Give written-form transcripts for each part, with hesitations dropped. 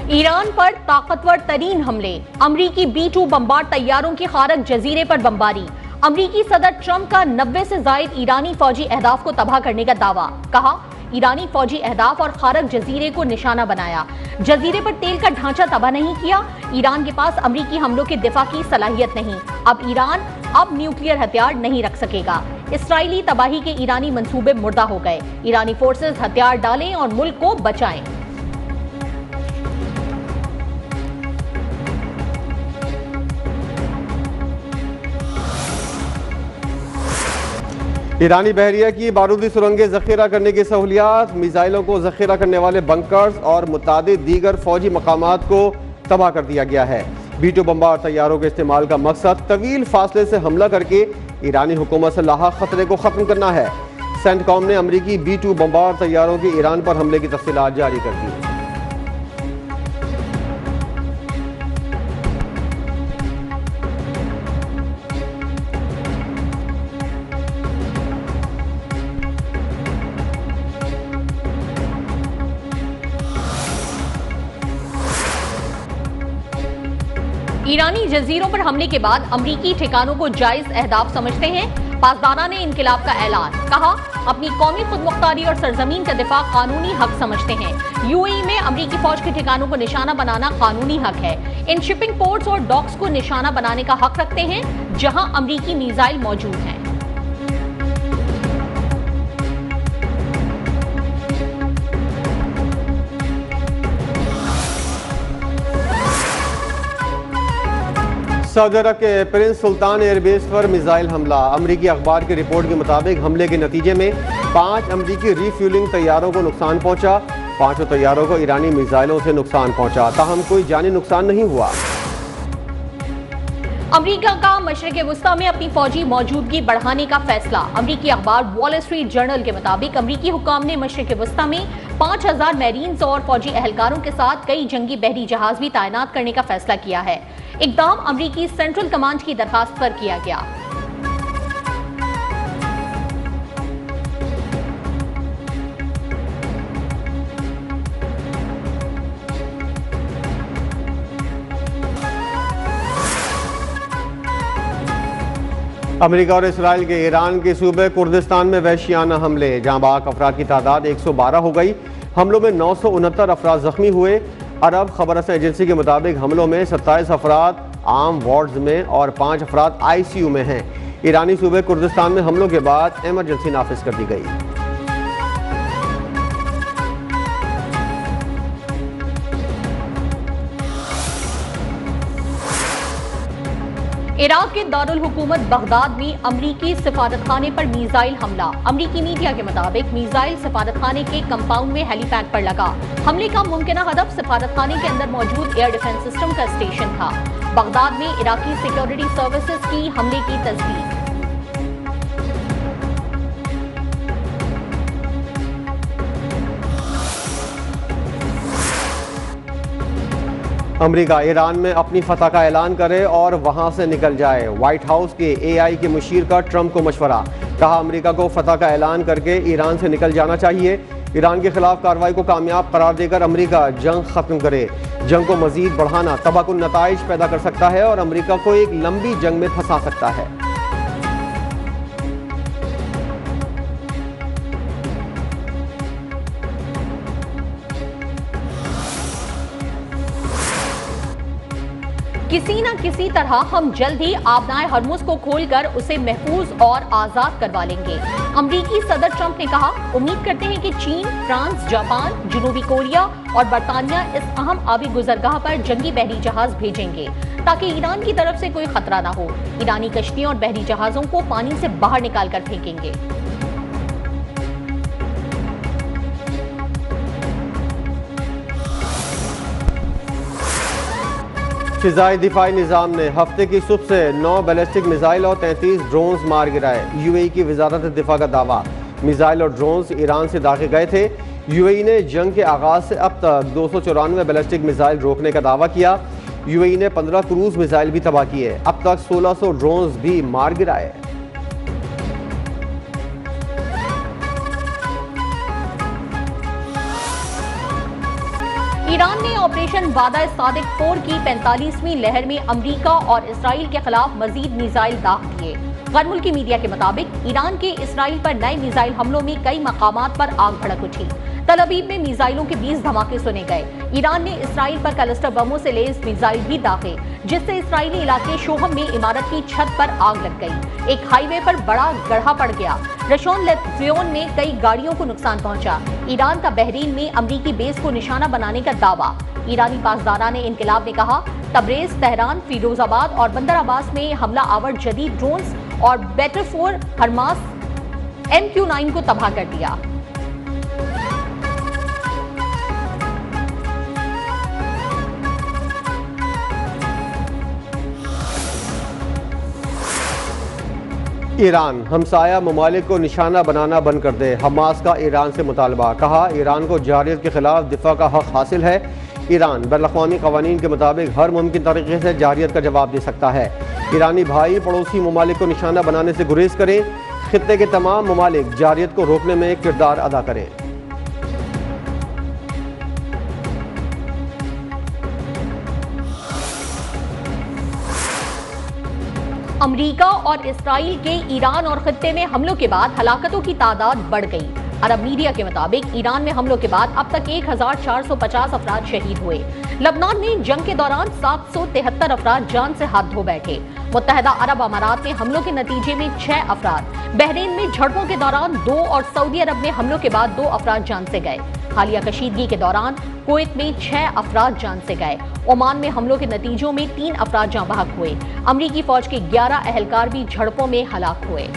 Iran पर ताकतवर तरीन हमले, अमरीकी B-2 बमबार तैयारों की खारक जजीरे पर बमबारी। अमरीकी सदर ट्रंप का 90 से जायद ईरानी फौजी अहदाफ को तबाह करने का दावा। कहा, ईरानी फौजी अहदाफ और खारक जजीरे को निशाना बनाया। जजीरे पर तेल का ढांचा तबाह नहीं किया। ईरान के पास अमरीकी हमलों के दिफा की सलाहियत नहीं। अब ईरान न्यूक्लियर हथियार नहीं रख सकेगा। इसराइली तबाही के ईरानी मंसूबे मुर्दा हो गए। ईरानी फोर्सेस हथियार डालें और मुल्क को बचाएं। ईरानी बहरिया की बारूदी सुरंगें जखीरा करने की सहूलियात, मिसाइलों को जखीरा करने वाले बंकर्स और मुतादिद दीगर फौजी मकामात को तबाह कर दिया गया है। B-2 बमबार तैयारों के इस्तेमाल का मकसद तवील फासले से हमला करके ईरानी हुकूमत से लाहक खतरे को खत्म करना है। सेंटकॉम ने अमरीकी B-2 बमबार तैयारों के ईरान पर हमले की तफसीलात जारी कर दी। ईरानी जजीरों पर हमले के बाद अमरीकी ठिकानों को जायज अहदाफ समझते हैं। पासदारा ने इनकिलाब का ऐलान। कहा, अपनी कौमी खुदमुख्तारी और सरजमीन का दिफा कानूनी हक समझते हैं। UAE में अमरीकी फौज के ठिकानों को निशाना बनाना कानूनी हक है। इन शिपिंग पोर्ट्स और डॉक्स को निशाना बनाने का हक रखते हैं जहां अमरीकी मिसाइल मौजूद हैं। सऊदी अरब के प्रिंस सुल्तान एयरबेस पर मिसाइल हमला। अमरीकी अखबार की रिपोर्ट के मुताबिक हमले के नतीजे में 5 अमरीकी रीफ्यूलिंग तैयारों को नुकसान पहुंचा। 5 तैयारों को ईरानी मिसाइलों से नुकसान पहुंचा, ताहम कोई जानी नुकसान नहीं हुआ। अमरीका का मशरिक़ वुस्ता में अपनी फौजी मौजूदगी बढ़ाने का फैसला। अमरीकी अखबार वॉल स्ट्रीट जर्नल के मुताबिक अमरीकी हुक्काम ने मशरिक़ वुस्ता में 5000 मैरीन्स और फौजी एहलकारों के साथ कई जंगी बहरी जहाज भी तैनात करने का फैसला किया है। इक़दाम अमरीकी सेंट्रल कमांड की दरखास्त पर किया गया। अमेरिका और इसराइल के ईरान के सूबे कुर्दिस्तान में वहशियाना हमले, जहां बाक अफराद की तादाद 112 हो गई। हमलों में 969 अफराद जख्मी हुए। अरब खबर एजेंसी के मुताबिक हमलों में 27 अफराद आम वार्ड्स में और 5 अफराद ICU में हैं। ईरानी सूबे कुर्दिस्तान में हमलों के बाद इमरजेंसी नाफिज कर दी गई। इराक के दारुल हुकूमत बगदाद में अमरीकी सिफारतखाने पर मिसाइल हमला। अमरीकी मीडिया के मुताबिक मिसाइल सिफारतखाने के कंपाउंड में हेलीपैड पर लगा। हमले का मुमकिन हदफ सिफारतखाने के अंदर मौजूद एयर डिफेंस सिस्टम का स्टेशन था। बगदाद में इराकी सिक्योरिटी सर्विसेज की हमले की तस्दीक। अमेरिका ईरान में अपनी फतह का ऐलान करे और वहां से निकल जाए। व्हाइट हाउस के AI के मुशीर का ट्रंप को मशवरा। कहा, अमेरिका को फतह का ऐलान करके ईरान से निकल जाना चाहिए। ईरान के खिलाफ कार्रवाई को कामयाब करार देकर अमेरिका जंग खत्म करे। जंग को मजीद बढ़ाना तबाहकुन नताइज पैदा कर सकता है और अमेरिका को एक लंबी जंग में फंसा सकता है। किसी न किसी तरह हम जल्द ही आबनाए हरमुज को खोलकर उसे महफूज और आजाद करवा लेंगे। अमरीकी सदर ट्रंप ने कहा, उम्मीद करते हैं कि चीन, फ्रांस, जापान, जनूबी कोरिया और बरतानिया इस अहम आबी गुजरगाह पर जंगी बहरी जहाज भेजेंगे ताकि ईरान की तरफ से कोई खतरा न हो। ईरानी कश्तियों और बहरी जहाजों को पानी से बाहर निकाल कर फेंकेंगे। फिजाई दिफाई निज़ाम ने हफ्ते की सुबह से 9 बैलिस्टिक मिसाइल और 33 ड्रोन्स मार गिराए। UAE की वजारत दिफा का दावा, मिसाइल और ड्रोन्स ईरान से दागे गए थे। UAE ने जंग के आगाज से अब तक 294 बैलिस्टिक मिसाइल रोकने का दावा किया। UAE ने 15 क्रूज मिसाइल भी तबाह किए। अब तक 1600 ड्रोन्स भी मार गिराए। ईरान ने ऑपरेशन वादा सादिक 4 की 45वीं लहर में अमेरिका और इसराइल के खिलाफ मजीद मिसाइल दाग दिए। गैर मुल्की मीडिया के मुताबिक ईरान के इसराइल पर नए मिसाइल हमलों में कई मकामात पर आग भड़क उठी। तल अवीव में मिसाइलों के 20 धमाके सुने गए। ईरान ने इसराइल पर क्लस्टर बमों से लैस मिसाइल भी दागे, जिससे इसराइली इलाके शोहम में इमारत की छत पर आग लग गई। एक हाईवे पर बड़ा गड्ढा पड़ गया। रशोन लेफ्जियोन में कई गाड़ियों को नुकसान पहुंचा। ईरान का बहरीन में अमरीकी बेस को निशाना बनाने का दावा। ईरानी पासदाराने इनकलाब ने कहा, तबरेज, तेहरान, फिरोजाबाद और बंदर अब्बास में हमला आवर जदीद ड्रोन्स और बैटर फोर हरमास MQ-9 को तबाह कर दिया। ईरान हमसाया ममालिक को निशाना बनाना बंद कर दे। हमास का ईरान से मुतालबा। कहा, ईरान को जारियत के खिलाफ दिफा का हक हासिल है। ईरान बैनुल-अक़वामी क़वानीन के मुताबिक हर मुमकिन तरीके से जारियत का जवाब दे सकता है। ईरानी भाई पड़ोसी ममालिक को निशाना बनाने से गुरेज करें। खित्ते के तमाम ममालिक जारियत को रोकने में किरदार अदा करें। अमेरिका और इसराइल के ईरान और खित्ते में हमलों के बाद हलाकतों की तादाद बढ़ गई। अरब मीडिया के मुताबिक ईरान में हमलों के बाद अब तक 1450 अफराद शहीद हुए। लबनान में जंग के दौरान 773 अफराद जान से हाथ धो बैठे। मुत्तहदा अरब अमारात में हमलों के नतीजे में 6 अफराद, बहरीन में झड़पों के दौरान 2 और सऊदी अरब में हमलों के बाद 2 अफराद जान से गए। हालिया कशीदगी के दौरान कुवैत में 6 अफराद जान से गए। ओमान में हमलों के नतीजों में 3 अफराद जाँ बहक हुए। अमरीकी फौज के 11 अहलकार भी झड़पों में हलाक हुए।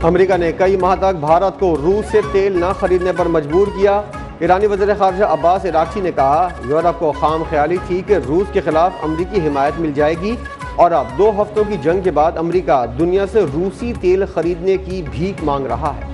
अमेरिका ने कई माह तक भारत को रूस से तेल न खरीदने पर मजबूर किया। ईरानी वज़ीर ख़ारिजा अब्बास इराक़ची ने कहा, यूरोप को खाम ख्याली थी कि रूस के खिलाफ अमरीकी हिमायत मिल जाएगी और अब 2 हफ्तों की जंग के बाद अमेरिका दुनिया से रूसी तेल खरीदने की भीख मांग रहा है।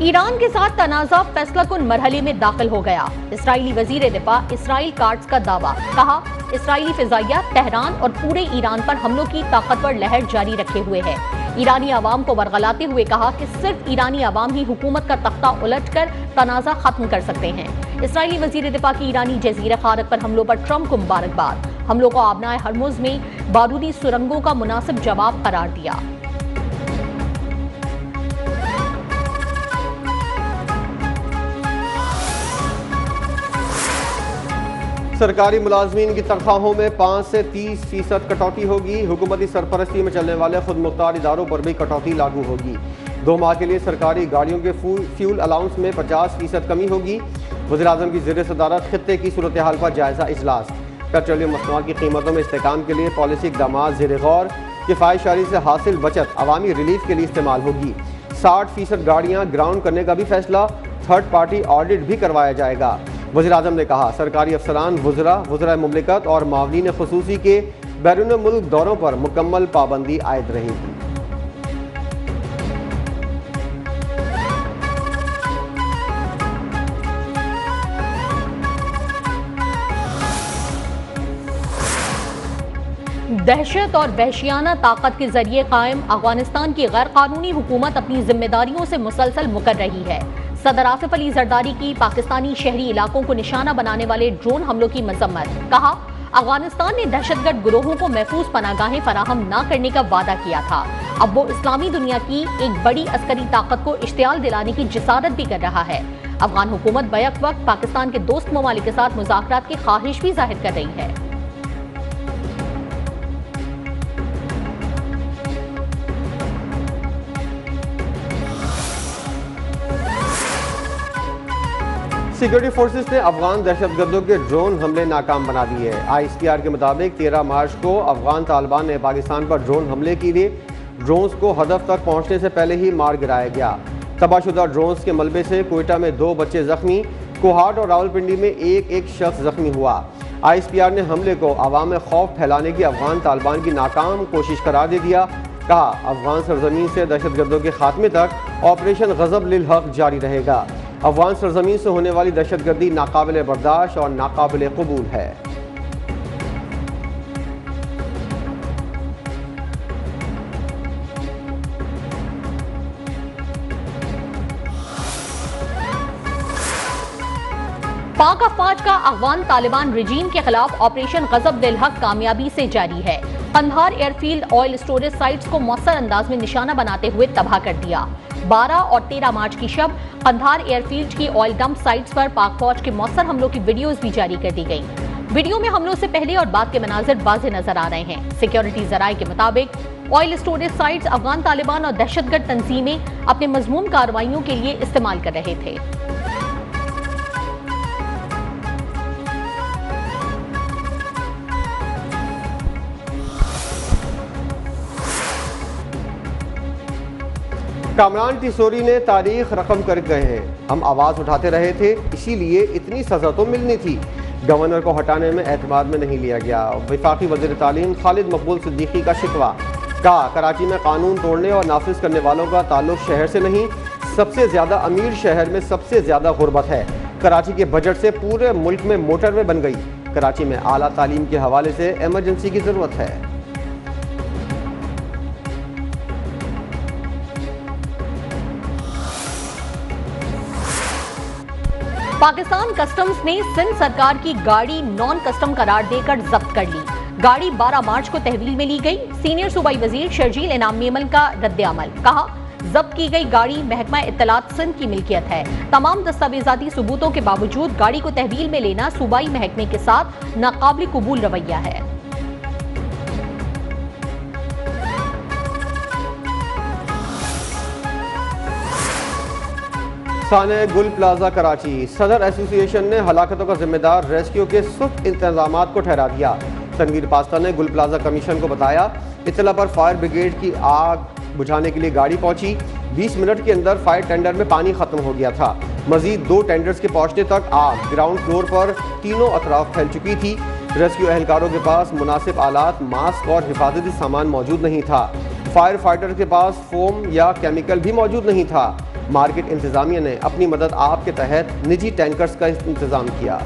ईरान के साथ तनाज़ा फैसलाकुन मरहले में दाखिल हो गया। इसराइली वज़ीर दिफा इसराइल काट्स का दावा। कहा, इसराइली फिजाइया तेहरान और पूरे ईरान पर हमलों की ताकतवर लहर जारी रखे हुए है। ईरानी आवाम को बरगलाते हुए कहा कि सिर्फ ईरानी आवाम ही हुकूमत का तख्ता उलटकर तनाज़ा खत्म कर सकते हैं। इसराइली वज़ीर दिफा की ईरानी जज़ीरा खारक पर हमलों पर ट्रंप को मुबारकबाद। हमलों को आबनाए हरमुज में बारूदी सुरंगों का मुनासिब जवाब करार दिया। सरकारी मुलाजमीन की तनख्वाहों में 5 से 30% कटौती होगी। हुकूमती सरपरस्ती में चलने वाले खुद मुख्तार इदारों पर भी कटौती लागू होगी। 2 माह के लिए सरकारी गाड़ियों के फ्यूल अलाउंस में 50% कमी होगी। वज़ीर-ए-आज़म की ज़ेर सदारत खित्ते की सूरत हाल पर जायजा इजलास। पेट्रोलियम मसनूआत की कीमतों में इस्तेहकाम के लिए पॉलिसी इक़दामात ज़ेर गौर। किफ़ायतशारी से हासिल बचत अवामी रिलीफ के लिए इस्तेमाल होगी। 60% गाड़ियाँ ग्राउंड करने का भी फैसला। थर्ड पार्टी ऑडिट भी करवाया जाएगा। वज़ीर-ए-आज़म ने कहा, सरकारी अफसरान, वज़रा मुमलिकत और मावलीन ख़ुसूसी के बैरून मुल्क दौरों पर मुकम्मल पाबंदी आयद रहेगी। दहशत और वहशियाना ताकत के जरिए कायम अफगानिस्तान की गैर कानूनी हुकूमत अपनी जिम्मेदारियों से मुसलसल मुकर रही है। सदर आसिफ अली जरदारी की पाकिस्तानी शहरी इलाकों को निशाना बनाने वाले ड्रोन हमलों की मजम्मत। कहा, अफगानिस्तान ने दहशतगर्द गिरोहों को महफूज पनागाहें फराहम न करने का वादा किया था। अब वो इस्लामी दुनिया की एक बड़ी अस्करी ताकत को इश्तियाल दिलाने की जिसारत भी कर रहा है। अफगान हुकूमत बैक वक्त पाकिस्तान के दोस्त ममालिक के साथ मुज़ाकरात की ख्वाहिश भी जाहिर कर रही है। सिक्योरिटी फोर्सेस ने अफगान दहशतगर्दों के ड्रोन हमले नाकाम बना दिए। ISPR के मुताबिक 13 मार्च को अफगान तालिबान ने पाकिस्तान पर ड्रोन हमले के लिए ड्रोन्स को हदफ तक पहुंचने से पहले ही मार गिराया गया। तबाहशुदा ड्रोन्स के मलबे से कोयटा में 2 बच्चे जख्मी, कोहाट और रावलपिंडी में एक शख्स जख्मी हुआ। ISPR ने हमले को अवाम में खौफ फैलाने की अफगान तालिबान की नाकाम कोशिश करार दे दिया। कहा, अफगान सरजमीन से दहशतगर्दों के खात्मे तक ऑपरेशन गजब लिल हक जारी रहेगा। अफगान सरजमीन से होने वाली दहशतगर्दी नाकाबिल बर्दाश्त और नाकाबिल कबूल है। पाक अफवाज का अफगान तालिबान रिजीम के खिलाफ ऑपरेशन गजब दिल हक कामयाबी से जारी है। Kandahar airfield oil storage sites को मौसर अंदाज में निशाना बनाते हुए तबाह कर दिया। 12 और 13 मार्च की शब कंधार एयरफील्ड की ऑयल डंप साइट्स पर पाक फौज के मौसर हमलों की वीडियोज भी जारी कर दी गई। वीडियो में हमलों से पहले और बाद के मनाजिर वाज़ेह नजर आ रहे हैं। सिक्योरिटी जराये के मुताबिक oil storage sites Afghan Taliban और दहशतगर्द तंजीमें अपने मजमूम कार्रवाइयों के लिए इस्तेमाल कर रहे थे। कामरान टिसोरी ने तारीख रकम कर गए हैं। हम आवाज उठाते रहे थे, इसीलिए इतनी सजा तो मिलनी थी। गवर्नर को हटाने में एतमाद में नहीं लिया गया। वफाकी वज़ीर तालीम खालिद मकबूल सिद्दीकी का शिकवा। कहा, कराची में कानून तोड़ने और नाफिज करने वालों का ताल्लुक शहर से नहीं, सबसे ज्यादा अमीर शहर में सबसे ज्यादा गुर्बत है। कराची के बजट से पूरे मुल्क में मोटरवे बन गई। कराची में आला तालीम के हवाले से एमरजेंसी की जरूरत है। पाकिस्तान कस्टम्स ने सिंध सरकार की गाड़ी नॉन कस्टम करार देकर जब्त कर ली। गाड़ी 12 मार्च को तहवील में ली गई। सीनियर सूबाई वजीर शर्जील इनाम मेमन का रद्द-ए-अमल। कहा, जब्त की गई गाड़ी महकमा इत्तलात सिंध की मिल्कियत है। तमाम दस्तावेजाती सबूतों के बावजूद गाड़ी को तहवील में लेना सूबाई महकमे के साथ नाकाबिल कबूल रवैया है। साने गुल प्लाजा कराची। सदर एसोसिएशन ने हलाकतों का जिम्मेदार रेस्क्यू के सुस्त इंतजाम को ठहरा दिया। तनवीर पास्ता ने गुल प्लाजा कमीशन को बताया, इत्तला पर फायर ब्रिगेड की आग बुझाने के लिए गाड़ी पहुंची। 20 मिनट के अंदर फायर टेंडर में पानी खत्म हो गया था। मजीद 2 टेंडर्स के पहुंचने तक आग ग्राउंड फ्लोर पर तीनों अतराफ फैल चुकी थी। रेस्क्यू एहलकारों के पास मुनासिब आलात, मास्क और हिफाजती सामान मौजूद नहीं था। फायर फाइटर के पास फोम या केमिकल भी मौजूद नहीं था। मार्केट इंतजामिया ने अपनी मदद आप के तहत निजी टैंकर्स का इंतजाम किया।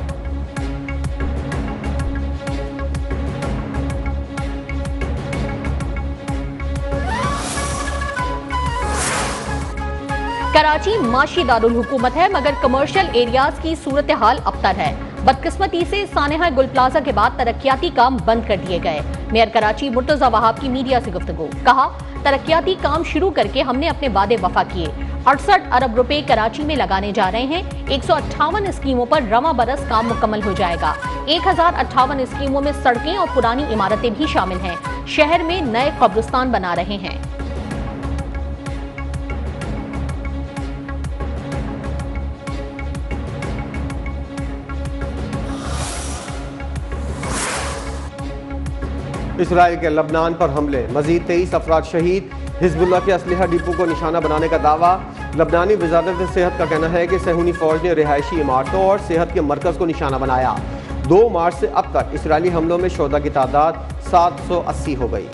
कराची माशी दारुल हुकूमत है, मगर कमर्शियल एरियाज की सूरत हाल अबतर है। बदकिस्मती से सानेहा गुल प्लाजा के बाद तरक्याती काम बंद कर दिए गए। मेयर कराची मुर्तजा वहाब की मीडिया से गुफ्तगू। कहा, तरक्याती काम शुरू करके हमने अपने वादे वफा किए। 68 अरब रुपए कराची में लगाने जा रहे हैं। 158 स्कीमों पर रवा बरस काम मुकम्मल हो जाएगा। 1058 स्कीमों में सड़कें और पुरानी इमारतें भी शामिल हैं। शहर में नए कब्रिस्तान बना रहे हैं। इसराइल के लबनान पर हमले, मजीद 23 अफराद शहीद। हिजबुल्लाह के असलहा डिपो को निशाना बनाने का दावा। लबनानी वजारत सेहत का कहना है कि सहूनी फौज ने रिहायशी इमारतों और सेहत के मरकज को निशाना बनाया। 2 मार्च से अब तक इसराइली हमलों में शोधा की तादाद 780 हो गई।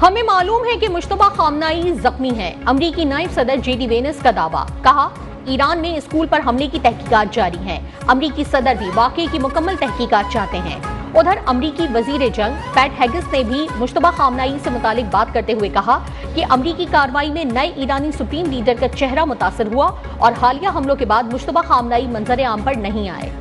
हमें मालूम है कि मुश्तबा खामनाई जख्मी है। अमरीकी नायब सदर जेडी वेंस का दावा। कहा, ईरान में स्कूल पर हमले की तहकीकात जारी है। अमरीकी सदर भी वाकये की मुकम्मल तहकीकात चाहते हैं। उधर अमरीकी वजीर जंग पैट हेगिस ने भी मुश्तबा खामनाई से मुतालिक बात करते हुए कहा कि अमरीकी कार्रवाई में नए ईरानी सुप्रीम लीडर का चेहरा मुतासर हुआ और हालिया हमलों के बाद मुश्तबा खामनाई मंजर आम पर नहीं आए।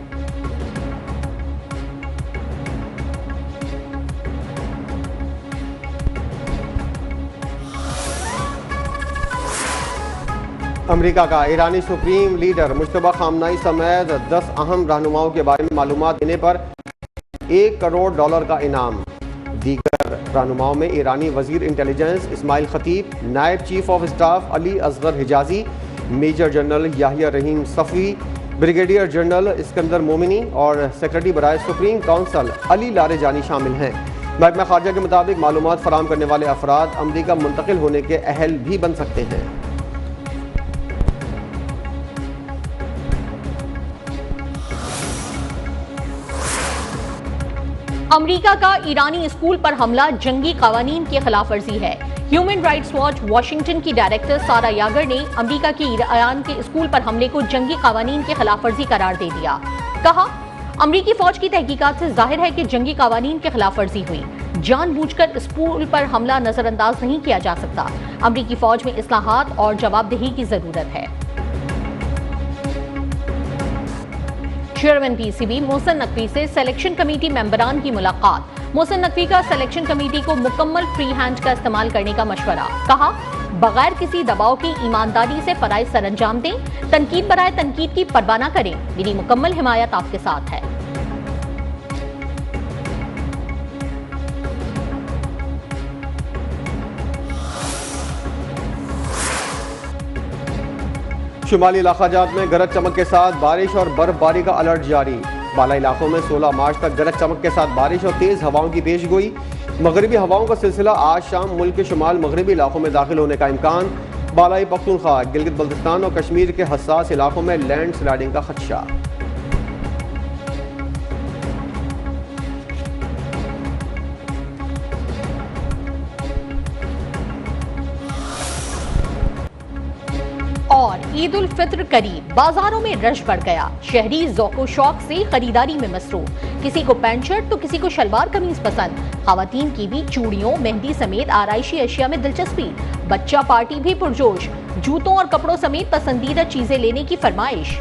अमेरिका का ईरानी सुप्रीम लीडर मुश्तबा खामनाई समेत 10 अहम रहनुमाओं के बारे में मालूमात देने पर $1 करोड़ का इनाम। दीगर रहनुमाओं में ईरानी वजीर इंटेलिजेंस इस्माइल खतीब, नायब chief of staff Ali Asghar Hijazi, major general Yahya Rahim Safi, brigadier general Iskandar Momeni और सेक्रेटरी बराए सुप्रीम काउंसिल अली लारेजानी शामिल हैं। महकमा खारजा के मुताबिक मालूमात फराम करने वाले अफराद अमरीका मुंतकिल होने के अहल भी बन सकते हैं। अमेरिका का ईरानी स्कूल पर हमला जंगी कानून की खिलाफवर्जी है। ह्यूमन राइट्स वॉच वाशिंगटन की डायरेक्टर सारा यागर ने अमेरिका के ईरान के स्कूल पर हमले को जंगी कानून की खिलाफवर्जी करार दे दिया। कहा, अमेरिकी फौज की तहकीकात से जाहिर है कि जंगी कानून की खिलाफवर्जी हुई। जानबूझकर स्कूल पर हमला नजरअंदाज नहीं किया जा सकता। अमेरिकी फौज में इस्लाहात और जवाबदेही की जरूरत है। चेयरमैन पीसीबी मोहसिन नकवी से सिलेक्शन कमेटी मेंबरान की मुलाकात। मोहसिन नकवी का सिलेक्शन कमेटी को मुकम्मल फ्री हैंड का इस्तेमाल करने का मशवरा। कहा, बगैर किसी दबाव की ईमानदारी से फराइज सरअंजाम दें, तनकीद बराए तनकीद की परवाह न करें, मेरी मुकम्मल हिमायत आपके साथ है। शुमाली इलाकाजात में गरज चमक के साथ बारिश और बर्फबारी का अलर्ट जारी। बाला इलाकों में 16 मार्च तक गरज चमक के साथ बारिश और तेज हवाओं की पेशगोई। मगरबी हवाओं का सिलसिला आज शाम मुल्क के शुमाल मगरबी इलाकों में दाखिल होने का इम्कान। बालाई पख्तूनख्वा, गिलगित बल्तिस्तान और कश्मीर के हसास इलाकों में लैंड स्लाइडिंग का खदशा। और ईद उल फित्र करीब, बाजारों में रश बढ़ गया। शहरी ज़ौक़ो शौक से खरीदारी में मसरूफ। किसी को पैंट शर्ट तो किसी को शलवार कमीज पसंद। खवातीन की भी चूड़ियों, मेहंदी समेत आराइशी अशिया में दिलचस्पी। बच्चा पार्टी भी पुरजोश। जूतों और कपड़ों समेत पसंदीदा चीजें लेने की फरमाइश।